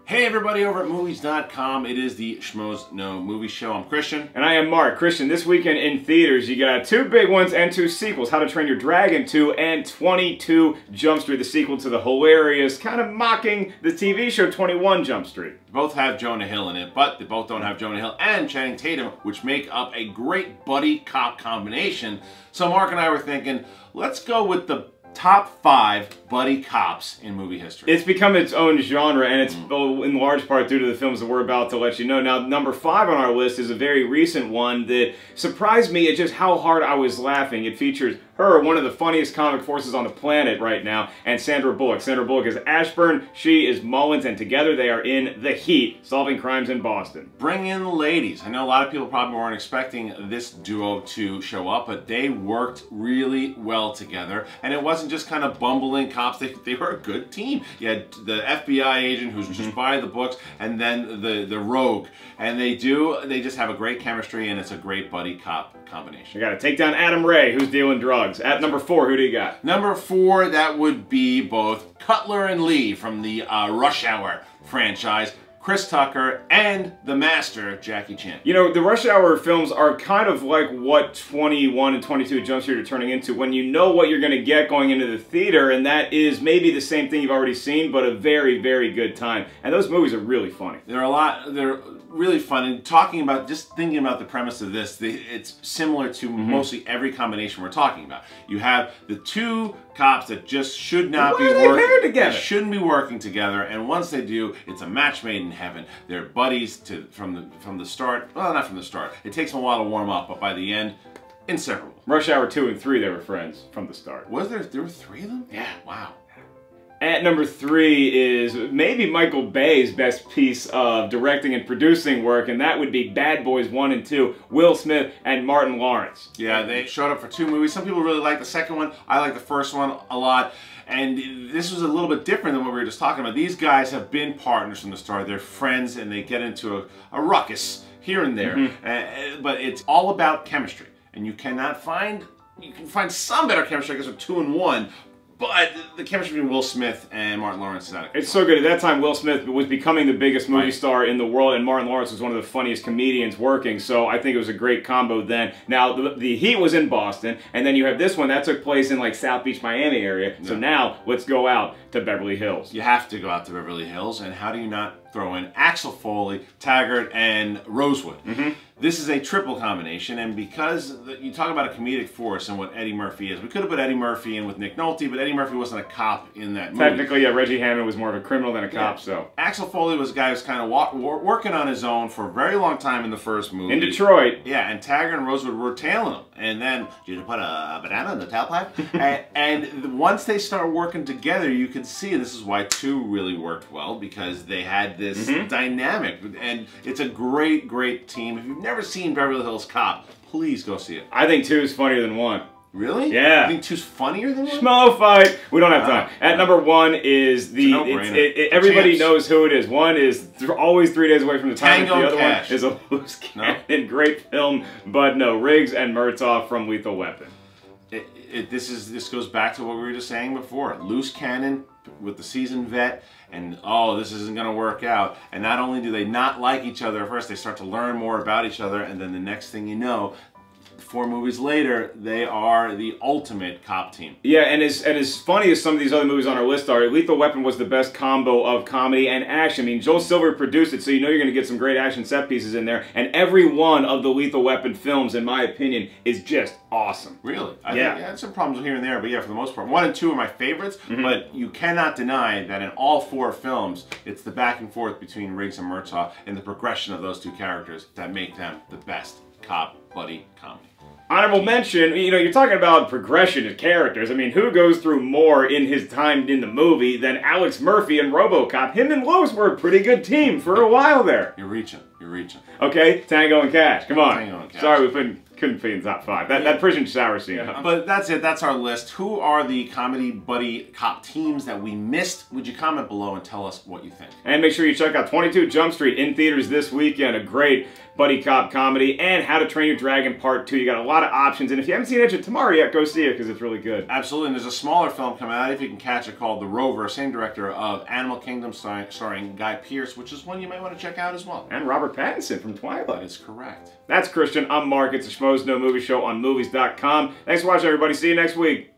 Hey everybody over at movies.com. It is the Schmoes No Movie Show. I'm Christian. And I am Mark. Christian, this weekend in theaters, you got 2 big ones and 2 sequels. How to Train Your Dragon 2 and 22 Jump Street, the sequel to the hilarious, kind of mocking the TV show 21 Jump Street. Both have Jonah Hill in it, but they both don't have Jonah Hill and Channing Tatum, which make up a great buddy cop combination. So Mark and I were thinking, let's go with the top 5 buddy cops in movie history. It's become its own genre, and it's in large part due to the films that we're about to let you know. Now, number 5 on our list is a very recent one that surprised me at just how hard I was laughing. It features her, one of the funniest comic forces on the planet right now, and Sandra Bullock. Sandra Bullock is Ashburn, she is Mullins, and together they are in The Heat, solving crimes in Boston. Bring in the ladies. I know a lot of people probably weren't expecting this duo to show up, but they worked really well together, and it wasn't just kind of bumbling cops. They were a good team. You had the FBI agent who's just by the books, and then the rogue, and they just have a great chemistry, and it's a great buddy cop combination. You gotta take down Adam Ray, who's dealing drugs. At number 4, who do you got? Number 4, that would be both Cutler and Lee from the Rush Hour franchise. Chris Tucker, and the master, Jackie Chan. You know, the Rush Hour films are kind of like what 21 and 22 Jump Street are turning into, when you know what you're going to get going into the theater, and that is maybe the same thing you've already seen, but a very, very good time. And those movies are really funny. They're really fun, and just thinking about the premise of this, it's similar to mostly every combination we're talking about. You have the 2 cops that just should not be working together. They shouldn't be working together, and once they do, it's a match made in heaven. They're buddies from the start. Well, not from the start. It takes them a while to warm up, but by the end, inseparable. Rush Hour 2 and 3, they were friends from the start. Was there? There were 3 of them? Yeah. Wow. At number 3 is maybe Michael Bay's best piece of directing and producing work, and that would be Bad Boys 1 and 2, Will Smith and Martin Lawrence. Yeah, they showed up for 2 movies. Some people really like the second one. I like the first one a lot. And this was a little bit different than what we were just talking about. These guys have been partners from the start. They're friends, and they get into a ruckus here and there. But it's all about chemistry. And you can find some better chemistry, I guess, with 2 and 1. But the chemistry between Will Smith and Martin Lawrence is not. It's so good. At that time, Will Smith was becoming the biggest movie star in the world, and Martin Lawrence was one of the funniest comedians working, so I think it was a great combo then. Now, the Heat was in Boston, and then you have this one that took place in like South Beach, Miami area, so now let's go out to Beverly Hills. You have to go out to Beverly Hills, and how do you not throw in Axel Foley, Taggart, and Rosewood? This is a triple combination, and because you talk about a comedic force and what Eddie Murphy is, we could have put Eddie Murphy in with Nick Nolte, but Eddie Murphy wasn't a cop in that movie. Technically, yeah, Reggie Hammond was more of a criminal than a cop, so. Axel Foley was a guy who was kind of working on his own for a very long time in the first movie. In Detroit. Yeah, and Taggart and Rosewood were tailing him. And then, did you put a banana in the tailpipe? and once they start working together, you can see, and this is why 2 really worked well, because they had this dynamic. And it's a great, great team. If you've never seen Beverly Hills Cop, please go see it. I think 2 is funnier than 1. Really? Yeah. You think 2's funnier than 1? Schmo fight. We don't have time. At number 1 is everybody knows who it is. 1 is always 3 days away from the time. Tango the other Cash. one is a loose cannon. Great film, but no. Riggs and Murtaugh from Lethal Weapon. This goes back to what we were just saying before. Loose cannon with the seasoned vet, and oh, this isn't going to work out. And not only do they not like each other at first, they start to learn more about each other, and then the next thing you know, 4 movies later, they are the ultimate cop team. Yeah, and as funny as some of these other movies on our list are, Lethal Weapon was the best combo of comedy and action. I mean, Joel Silver produced it, so you know you're going to get some great action set pieces in there. And every one of the Lethal Weapon films, in my opinion, is just awesome. Really? I think, yeah, some problems here and there, but yeah, for the most part. 1 and 2 are my favorites, but you cannot deny that in all 4 films, it's the back and forth between Riggs and Murtaugh and the progression of those 2 characters that make them the best cop buddy comedy. Honorable mention, you know, you're talking about progression of characters. I mean, who goes through more in his time in the movie than Alex Murphy in RoboCop? Him and Lois were a pretty good team for a while there. You're reaching. You're reaching. Okay, Tango and Cash. Come on. Tango and Cash. Sorry, we couldn't Couldn't be in the top 5. That prison shower scene. Yeah. But that's it. That's our list. Who are the comedy buddy cop teams that we missed? Would you comment below and tell us what you think? And make sure you check out 22 Jump Street in theaters this weekend. A great buddy cop comedy. And How to Train Your Dragon Part 2. You got a lot of options. And if you haven't seen Edge of Tomorrow yet, go see it because it's really good. Absolutely. And there's a smaller film coming out, if you can catch it, called The Rover, same director of Animal Kingdom, starring Guy Pearce, which is one you might want to check out as well. And Robert Pattinson from Twilight. That is correct. That's Christian. I'm Mark. It's a Schmoes No Movie Show on movies.com. Thanks for watching, everybody. See you next week.